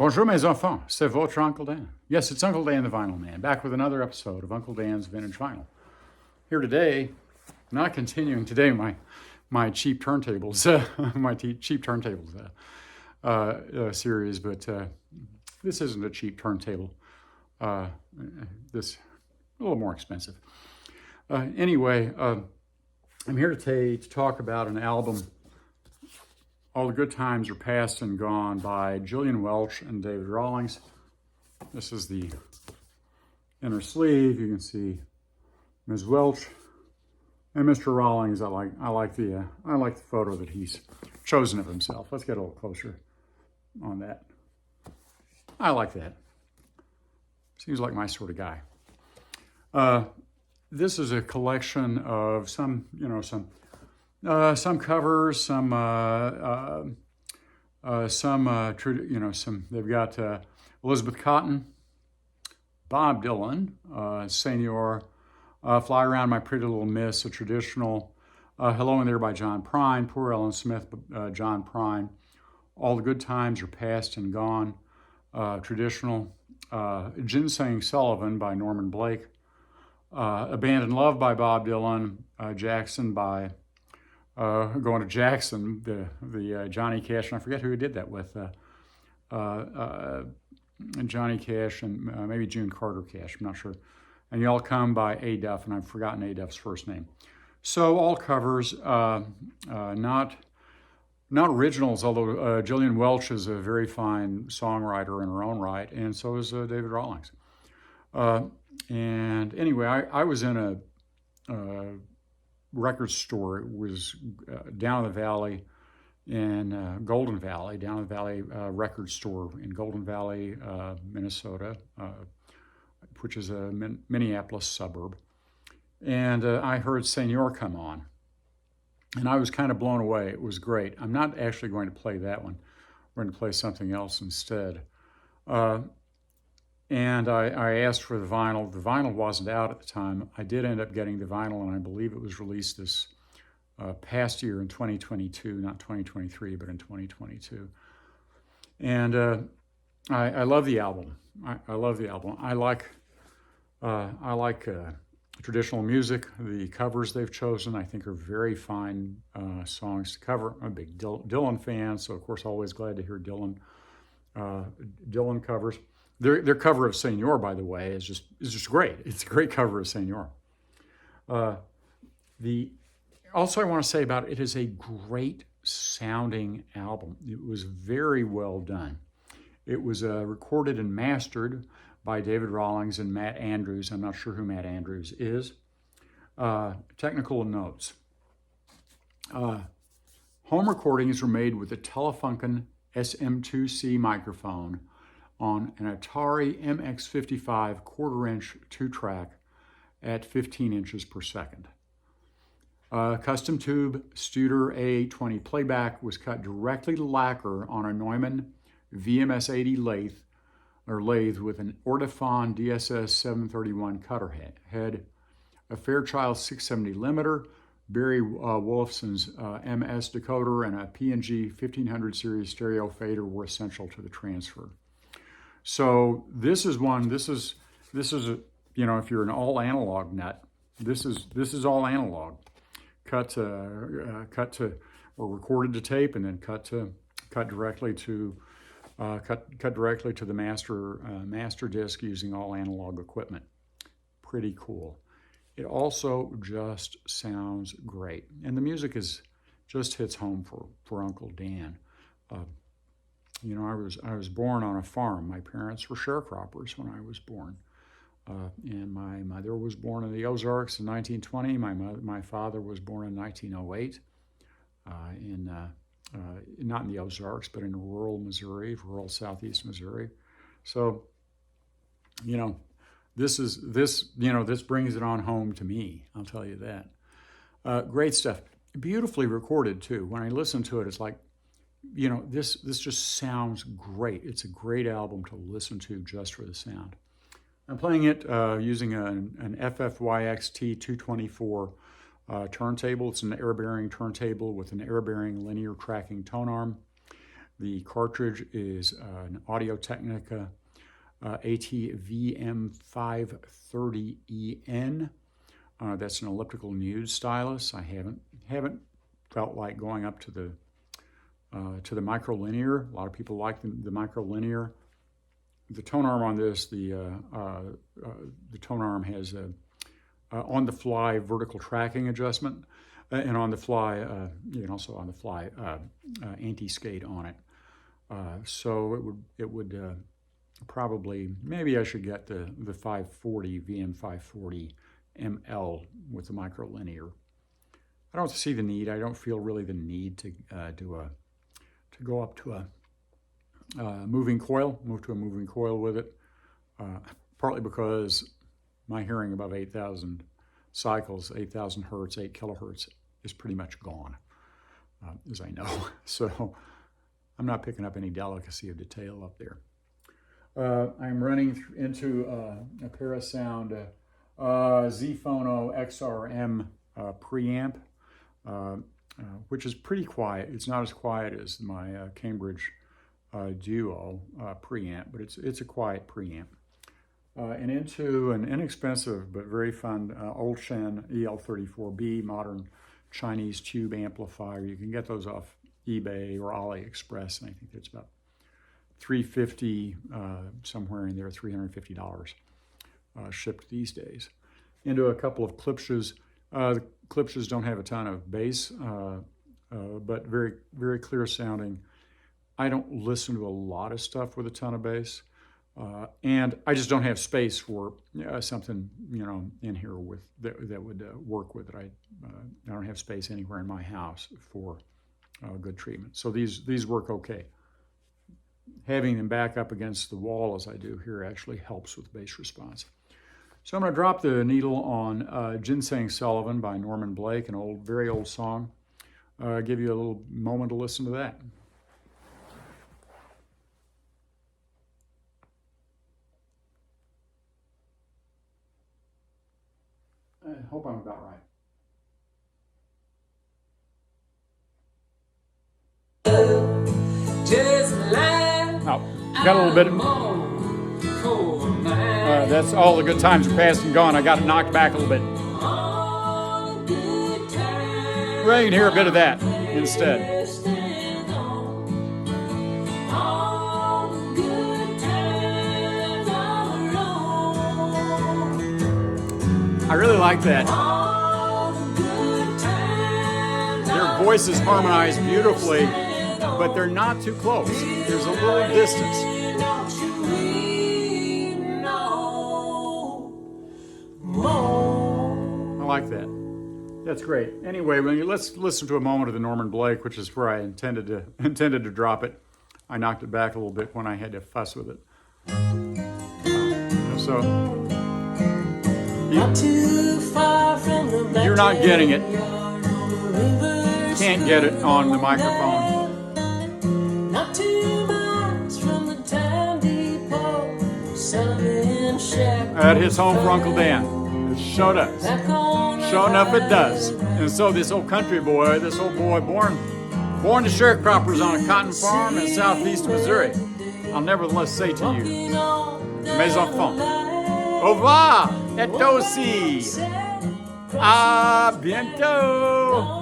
Bonjour mes enfants, c'est votre Uncle Dan. Yes, it's Uncle Dan the Vinyl Man, back with another episode of Uncle Dan's Vintage Vinyl. Here today, not continuing today my cheap turntables, cheap turntables series, but this isn't a cheap turntable. This a little more expensive. Anyway, I'm here today to talk about an album, All the Good Times Are Past and Gone, by Gillian Welch and David Rawlings. This is the inner sleeve. You can see Ms. Welch and Mr. Rawlings. I like the photo that he's chosen of himself. Let's get a little closer on that. I like that. Seems like my sort of guy. This is a collection of some covers, they've got Elizabeth Cotten, Bob Dylan, Senior, Fly Around My Pretty Little Miss, a traditional, Hello in There by John Prine, Poor Ellen Smith, John Prine, All the Good Times Are Past and Gone, traditional, Ginseng Sullivan by Norman Blake, Abandoned Love by Bob Dylan, Jackson by going to Jackson, the Johnny Cash, and I forget who he did that with, Johnny Cash and maybe June Carter Cash, I'm not sure. And Y'all Come by A. Duff, and I've forgotten A. Duff's first name. So all covers, not originals, although Gillian Welch is a very fine songwriter in her own right, and so is David Rawlings. And anyway, I was in a record store. It was down in the valley in Golden Valley, down in the valley record store in Golden Valley, Minnesota, which is a Minneapolis suburb. And I heard Senior come on, and I was kind of blown away. It was great. I'm not actually going to play that one. We're going to play something else instead. And I asked for the vinyl. The vinyl wasn't out at the time. I did end up getting the vinyl, and I believe it was released this past year in 2022, not 2023, but in 2022. And I love the album. I love the album. I like traditional music. The covers they've chosen, I think, are very fine songs to cover. I'm a big Dylan fan, so of course always glad to hear Dylan covers. Their cover of Senior, by the way, is just great. It's a great cover of Senior. Also I want to say about it is a great sounding album. It was very well done. It was recorded and mastered by David Rawlings and Matt Andrews. I'm not sure who Matt Andrews is. Technical notes. Home recordings were made with a Telefunken SM2C microphone on an Atari MX55 quarter-inch 2-track at 15 inches per second. Custom tube Studer A820 playback was cut directly to lacquer on a Neumann VMS80 lathe with an Ortofon DSS 731 cutter head, a Fairchild 670 limiter, Barry Wolfson's MS decoder, and a P&G 1500 series stereo fader were essential to the transfer. So this is a, if you're an all analog nut, this is all analog, cut to or recorded to tape, and then cut directly to the master disc using all analog equipment. Pretty cool. It also just sounds great, and the music just hits home for Uncle Dan. I was born on a farm. My parents were sharecroppers when I was born. And my mother was born in the Ozarks in 1920. My father was born in 1908, not in the Ozarks, but in rural Missouri, rural southeast Missouri. So, this brings it on home to me. I'll tell you that. Great stuff. Beautifully recorded too. When I listen to it, it's like, this just sounds great. It's a great album to listen to just for the sound. I'm playing it using an FFYXT 224 turntable. It's an air-bearing turntable with an air-bearing linear tracking tone arm. The cartridge is an Audio-Technica AT-VM530EN. That's an elliptical nude stylus. I haven't felt like going up to the microlinear. A lot of people like the microlinear. The tone arm on this, the tone arm has a on-the-fly vertical tracking adjustment, and on the fly, you can also on the fly anti-skate on it. So it would probably, maybe I should get the 540 VM540 ML with the microlinear. I don't see the need. I don't feel really the need to go up to a move to a moving coil with it. Partly because my hearing above 8,000 cycles, 8,000 hertz, 8 kilohertz is pretty much gone, as I know. So I'm not picking up any delicacy of detail up there. I'm running into a Parasound Z-Phono XRM preamp, which is pretty quiet. It's not as quiet as my Cambridge Duo preamp, but it's a quiet preamp. And into an inexpensive but very fun Old Shen EL34B modern Chinese tube amplifier. You can get those off eBay or AliExpress, and I think it's about $350, somewhere in there, $350 shipped these days. Into a couple of Klipsch's. The Klipsch's don't have a ton of bass, but very, very clear sounding. I don't listen to a lot of stuff with a ton of bass, and I just don't have space for something, you know, in here with that would work with it. I don't have space anywhere in my house for good treatment. So these work okay. Having them back up against the wall as I do here actually helps with bass response. So I'm going to drop the needle on Ginseng Sullivan by Norman Blake, an very old song. Give you a little moment to listen to that. I hope I'm about right. Oh, got a little bit. That's all the good times are past and gone. I got it knocked back a little bit. Well, you can hear a bit of that instead. I really like that. Their voices harmonize beautifully, but they're not too close. There's a little distance. I like that. That's great. Anyway, let's listen to a moment of the Norman Blake, which is where I intended to drop it. I knocked it back a little bit when I had to fuss with it. So you're not getting it. Can't get it on the microphone. That hits home for Uncle Dan. It sure does. Sure enough it does. And so this old country boy, this old boy born to sharecroppers on a cotton farm in southeast Missouri, I'll nevertheless say to you, mes enfants, au revoir et aussi. À bientôt.